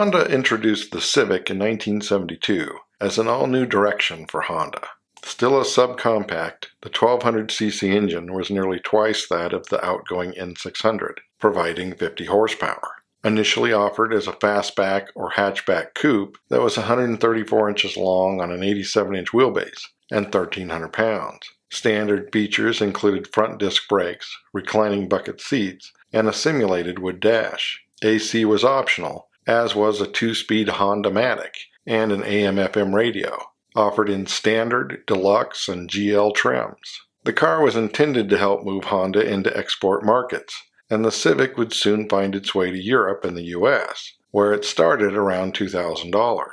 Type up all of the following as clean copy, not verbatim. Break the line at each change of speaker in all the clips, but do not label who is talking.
Honda introduced the Civic in 1972 as an all-new direction for Honda. Still a subcompact, the 1200cc engine was nearly twice that of the outgoing N600, providing 50 horsepower. Initially offered as a fastback or hatchback coupe that was 134 inches long on an 87-inch wheelbase and 1,300 pounds. Standard features included front disc brakes, reclining bucket seats, and a simulated wood dash. AC was optional, as was a 2-speed Honda-matic and an AM/FM radio, offered in standard, deluxe, and GL trims. The car was intended to help move Honda into export markets, and the Civic would soon find its way to Europe and the US, where it started around $2,000.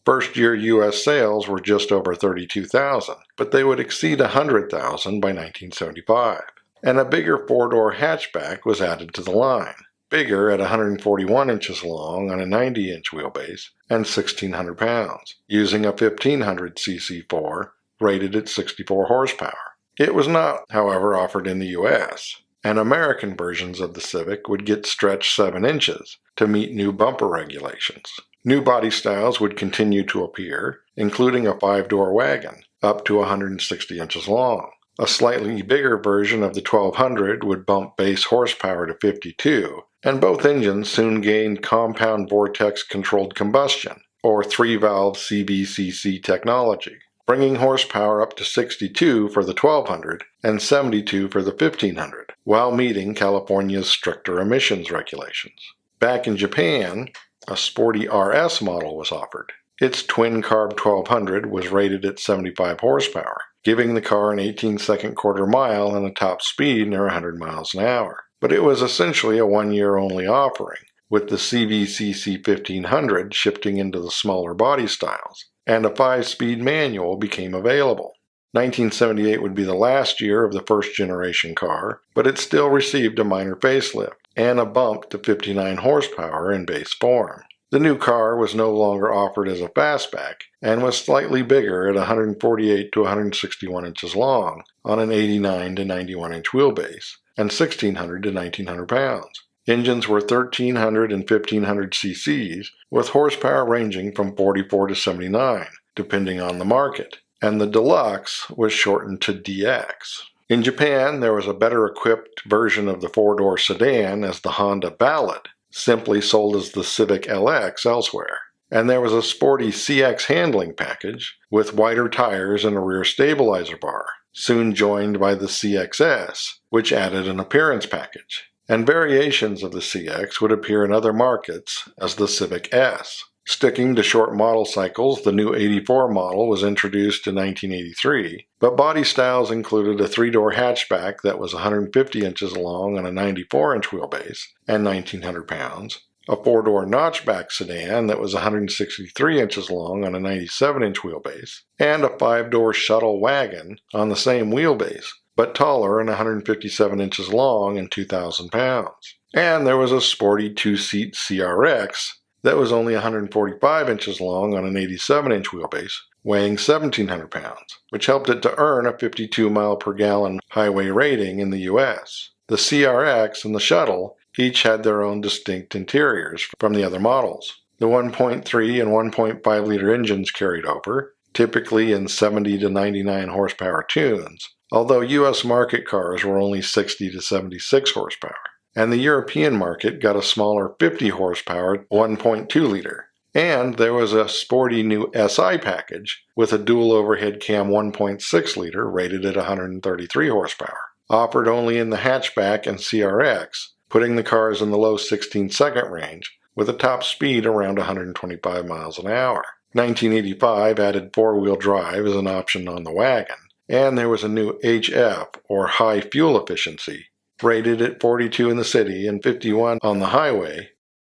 First-year U.S. sales were just over 32,000, but they would exceed 100,000 by 1975. And a bigger four-door hatchback was added to the line, bigger at 141 inches long on a 90-inch wheelbase and 1,600 pounds, using a 1,500cc 4 rated at 64 horsepower. It was not, however, offered in the U.S., and American versions of the Civic would get stretched 7 inches to meet new bumper regulations. New body styles would continue to appear, including a 5-door wagon, up to 160 inches long. A slightly bigger version of the 1200 would bump base horsepower to 52, and both engines soon gained compound vortex-controlled combustion, or 3-valve CVCC technology, bringing horsepower up to 62 for the 1200 and 72 for the 1500, while meeting California's stricter emissions regulations. Back in Japan, a sporty RS model was offered. Its twin-carb 1200 was rated at 75 horsepower, giving the car an 18-second quarter mile and a top speed near 100 miles an hour. But it was essentially a one-year-only offering, with the CVCC 1500 shifting into the smaller body styles, and a 5-speed manual became available. 1978 would be the last year of the first-generation car, but it still received a minor facelift and a bump to 59 horsepower in base form. The new car was no longer offered as a fastback and was slightly bigger at 148 to 161 inches long on an 89 to 91 inch wheelbase and 1,600 to 1,900 pounds. Engines were 1,300 and 1,500 cc's with horsepower ranging from 44 to 79, depending on the market, and the Deluxe was shortened to DX. In Japan, there was a better-equipped version of the 4-door sedan as the Honda Ballad, simply sold as the Civic LX elsewhere. And there was a sporty CX handling package with wider tires and a rear stabilizer bar, soon joined by the CXS, which added an appearance package. And variations of the CX would appear in other markets as the Civic S. Sticking to short model cycles, the new 84 model was introduced in 1983, but body styles included a 3-door hatchback that was 150 inches long on a 94-inch wheelbase and 1,900 pounds, a 4-door notchback sedan that was 163 inches long on a 97-inch wheelbase, and a 5-door shuttle wagon on the same wheelbase, but taller and 157 inches long and 2,000 pounds. And there was a sporty 2-seat CRX that was only 145 inches long on an 87-inch wheelbase, weighing 1,700 pounds, which helped it to earn a 52 mile per gallon highway rating in the U.S. The CRX and the Shuttle each had their own distinct interiors from the other models. The 1.3 and 1.5 liter engines carried over, typically in 70 to 99 horsepower tunes, although U.S. market cars were only 60 to 76 horsepower. And the European market got a smaller 50 horsepower 1.2 liter. And there was a sporty new SI package with a dual overhead cam 1.6 liter rated at 133 horsepower, offered only in the hatchback and CRX, putting the cars in the low 16-second range with a top speed around 125 miles an hour. 1985 added 4-wheel drive as an option on the wagon, and there was a new HF, or high fuel efficiency, rated at 42 in the city and 51 on the highway.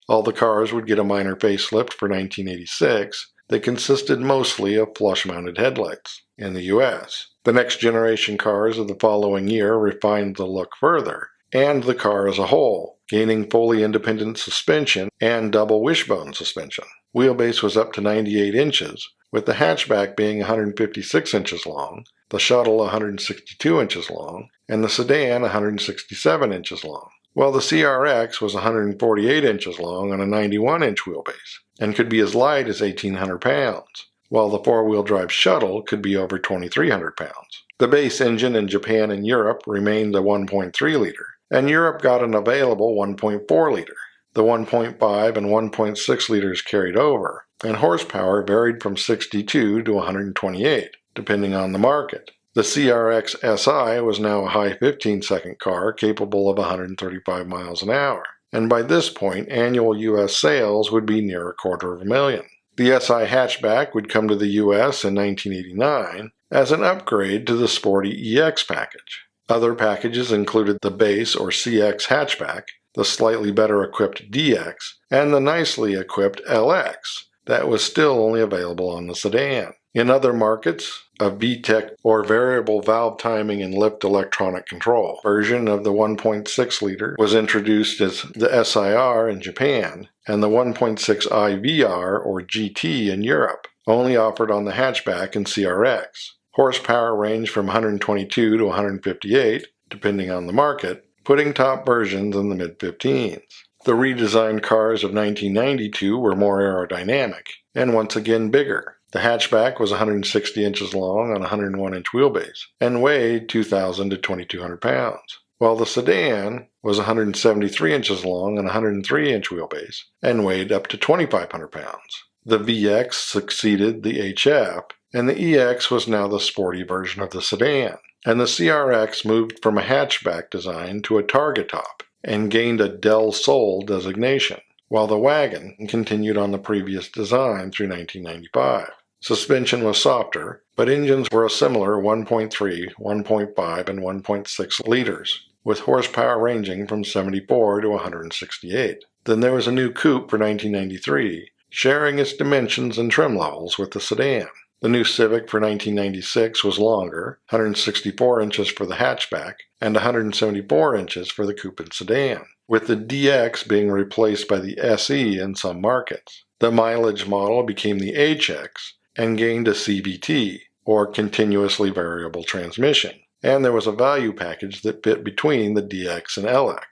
All the cars would get a minor facelift for 1986 that consisted mostly of flush-mounted headlights in the U.S. The next generation cars of the following year refined the look further, and the car as a whole, gaining fully independent suspension and double wishbone suspension. Wheelbase was up to 98 inches, with the hatchback being 156 inches long, the Shuttle 162 inches long, and the sedan 167 inches long. while the CRX was 148 inches long on a 91-inch wheelbase and could be as light as 1,800 pounds, while the four-wheel drive shuttle could be over 2,300 pounds. The base engine in Japan and Europe remained the 1.3-liter, and Europe got an available 1.4-liter. The 1.5 and 1.6 liters carried over, and horsepower varied from 62 to 128, depending on the market. The CRX SI was now a high 15-second car capable of 135 miles an hour, and by this point annual U.S. sales would be near 250,000. The SI hatchback would come to the U.S. in 1989 as an upgrade to the sporty EX package. Other packages included the base or CX hatchback, the slightly better equipped DX, and the nicely equipped LX that was still only available on the sedan. In other markets, a VTEC or variable valve timing and lift electronic control version of the 1.6-liter was introduced as the SIR in Japan, and the 1.6 IVR or GT in Europe, only offered on the hatchback and CRX. Horsepower ranged from 122 to 158, depending on the market, putting top versions in the mid-15s. The redesigned cars of 1992 were more aerodynamic, and once again bigger. The hatchback was 160 inches long on a 101-inch wheelbase, and weighed 2,000 to 2,200 pounds, while the sedan was 173 inches long on a 103-inch wheelbase, and weighed up to 2,500 pounds. The VX succeeded the HF, and the EX was now the sporty version of the sedan, and the CRX moved from a hatchback design to a targa top and gained a Del Sol designation, while the wagon continued on the previous design through 1995. Suspension was softer, but engines were a similar 1.3, 1.5, and 1.6 liters, with horsepower ranging from 74 to 168. Then there was a new coupe for 1993, sharing its dimensions and trim levels with the sedan. The new Civic for 1996 was longer, 164 inches for the hatchback, and 174 inches for the coupe and sedan, with the DX being replaced by the SE in some markets. The mileage model became the HX and gained a CVT, or continuously variable transmission, and there was a value package that fit between the DX and LX,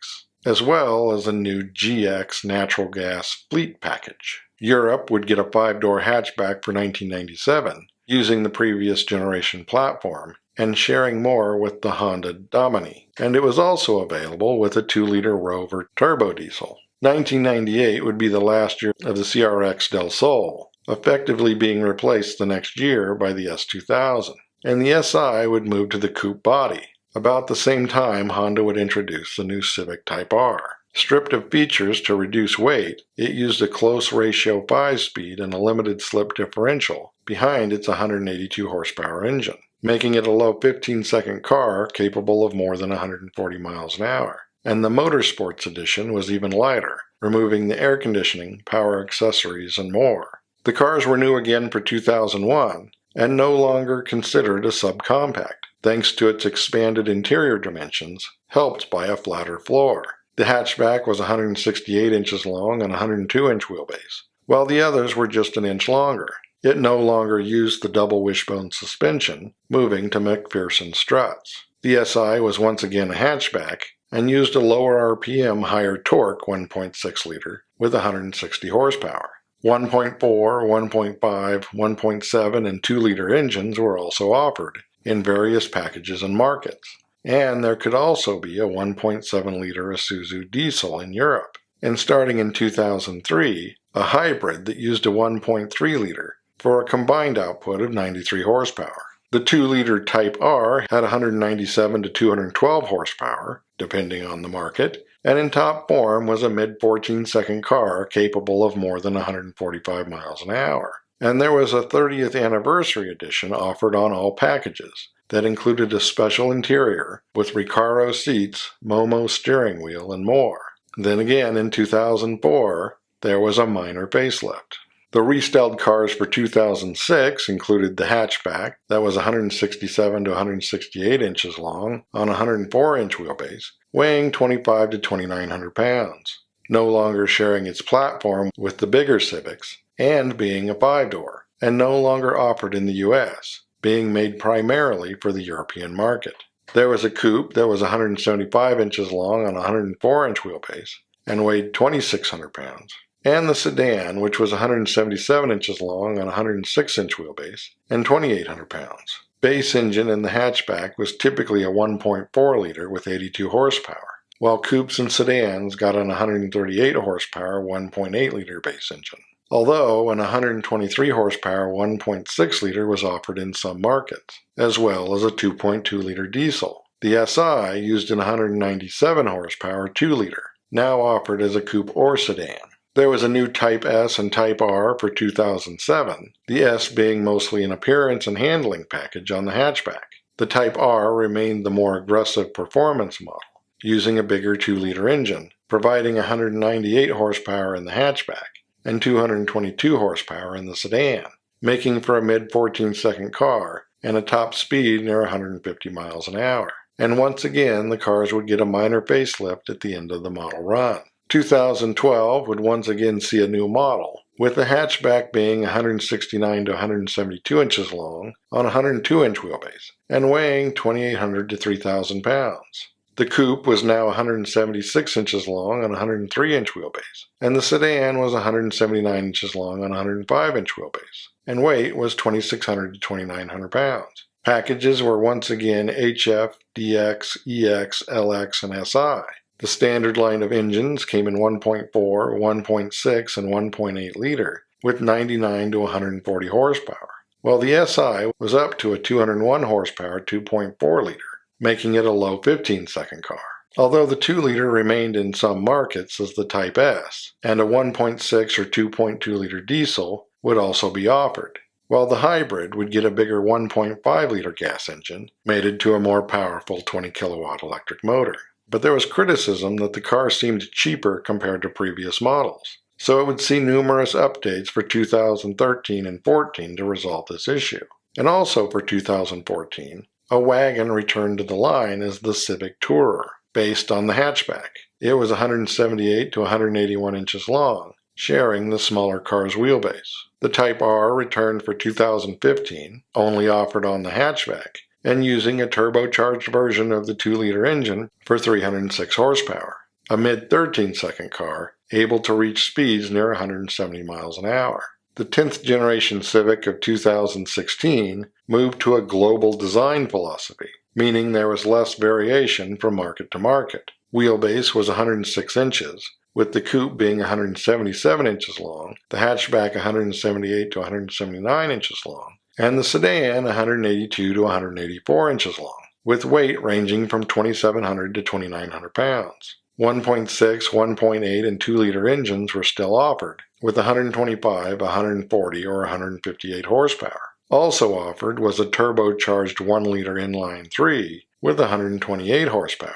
as well as a new GX natural gas fleet package. Europe would get a 5-door hatchback for 1997, using the previous generation platform, and sharing more with the Honda Domini, and it was also available with a 2-liter Rover turbo diesel. 1998 would be the last year of the CRX Del Sol, effectively being replaced the next year by the S2000, and the SI would move to the coupe body. About the same time, Honda would introduce the new Civic Type R. Stripped of features to reduce weight, it used a close ratio 5-speed and a limited slip differential behind its 182 horsepower engine, making it a low 15-second car capable of more than 140 miles an hour. And the Motorsports edition was even lighter, removing the air conditioning, power accessories, and more. The cars were new again for 2001 and no longer considered a subcompact, thanks to its expanded interior dimensions, helped by a flatter floor. The hatchback was 168 inches long on a 102-inch wheelbase, while the others were just an inch longer. It no longer used the double wishbone suspension, moving to McPherson struts. The SI was once again a hatchback and used a lower RPM, higher torque 1.6-liter with 160 horsepower. 1.4, 1.5, 1.7, and 2-liter engines were also offered in various packages and markets. And there could also be a 1.7-liter Isuzu diesel in Europe. And starting in 2003, a hybrid that used a 1.3-liter for a combined output of 93 horsepower. The 2-liter Type R had 197 to 212 horsepower, depending on the market, and in top form was a mid-14-second car capable of more than 145 miles an hour. And there was a 30th anniversary edition offered on all packages that included a special interior with Recaro seats, Momo steering wheel, and more. Then again, in 2004, there was a minor facelift. The restyled cars for 2006 included the hatchback that was 167 to 168 inches long on a 104-inch wheelbase, weighing 25 to 2,900 pounds, no longer sharing its platform with the bigger Civics, and being a 5-door, and no longer offered in the U.S., being made primarily for the European market. There was a coupe that was 175 inches long on a 104-inch wheelbase and weighed 2,600 pounds, and the sedan, which was 177 inches long on a 106-inch wheelbase and 2,800 pounds. Base engine in the hatchback was typically a 1.4-liter with 82 horsepower, while coupes and sedans got an 138 horsepower 1.8-liter base engine, although an 123 horsepower 1.6-liter was offered in some markets, as well as a 2.2-liter diesel. The SI used an 197 horsepower 2-liter, now offered as a coupe or sedan. There was a new Type S and Type R for 2007, the S being mostly an appearance and handling package on the hatchback. The Type R remained the more aggressive performance model, using a bigger 2-liter engine, providing 198 horsepower in the hatchback and 222 horsepower in the sedan, making for a mid-14-second car and a top speed near 150 miles an hour. And once again, the cars would get a minor facelift at the end of the model run. 2012 would once again see a new model, with the hatchback being 169 to 172 inches long on a 102-inch wheelbase and weighing 2,800 to 3,000 pounds. The coupe was now 176 inches long on a 103-inch wheelbase, and the sedan was 179 inches long on a 105-inch wheelbase, and weight was 2,600 to 2,900 pounds. Packages were once again HF, DX, EX, LX, and SI. The standard line of engines came in 1.4, 1.6, and 1.8 liter, with 99 to 140 horsepower, while the SI was up to a 201 horsepower 2.4 liter, making it a low 15-second car, although the 2-liter remained in some markets as the Type S, and a 1.6 or 2.2-liter diesel would also be offered, while the hybrid would get a bigger 1.5-liter gas engine, mated to a more powerful 20-kilowatt electric motor. But there was criticism that the car seemed cheaper compared to previous models, so it would see numerous updates for 2013 and 14 to resolve this issue. And also for 2014, a wagon returned to the line as the Civic Tourer, based on the hatchback. It was 178 to 181 inches long, sharing the smaller car's wheelbase. The Type R returned for 2015, only offered on the hatchback, and using a turbocharged version of the 2-liter engine for 306 horsepower, a mid-13-second car able to reach speeds near 170 miles an hour. The 10th generation Civic of 2016 moved to a global design philosophy, meaning there was less variation from market to market. Wheelbase was 106 inches, with the coupe being 177 inches long, the hatchback 178 to 179 inches long, and the sedan 182 to 184 inches long, with weight ranging from 2,700 to 2,900 pounds. 1.6, 1.8, and 2-liter engines were still offered, with 125, 140, or 158 horsepower. Also offered was a turbocharged 1-liter inline 3 with 128 horsepower.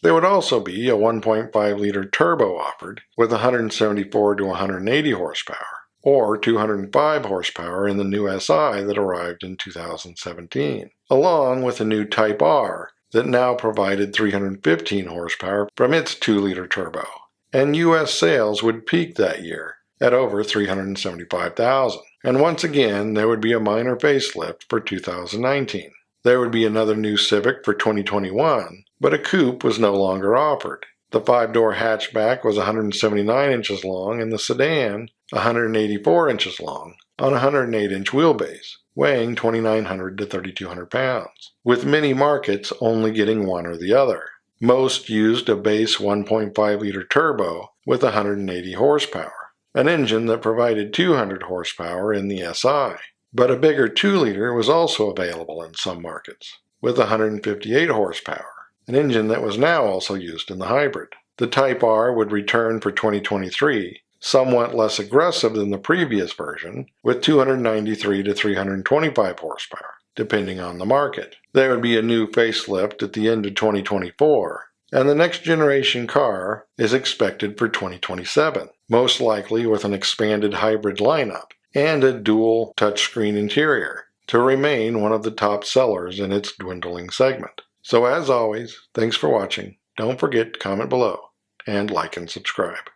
There would also be a 1.5-liter turbo offered with 174 to 180 horsepower, or 205 horsepower in the new SI that arrived in 2017, along with a new Type R that now provided 315 horsepower from its 2-liter turbo. And U.S. sales would peak that year at over 375,000. And once again, there would be a minor facelift for 2019. There would be another new Civic for 2021, but a coupe was no longer offered. The 5-door hatchback was 179 inches long and the sedan 184 inches long on a 108-inch wheelbase, weighing 2,900 to 3,200 pounds, with many markets only getting one or the other. Most used a base 1.5-liter turbo with 180 horsepower, an engine that provided 200 horsepower in the SI. But a bigger 2-liter was also available in some markets, with 158 horsepower, an engine that was now also used in the hybrid. The Type R would return for 2023, somewhat less aggressive than the previous version, with 293 to 325 horsepower, depending on the market. There would be a new facelift at the end of 2024, and the next generation car is expected for 2027, most likely with an expanded hybrid lineup and a dual touchscreen interior, to remain one of the top sellers in its dwindling segment. So as always, thanks for watching. Don't forget to comment below and like and subscribe.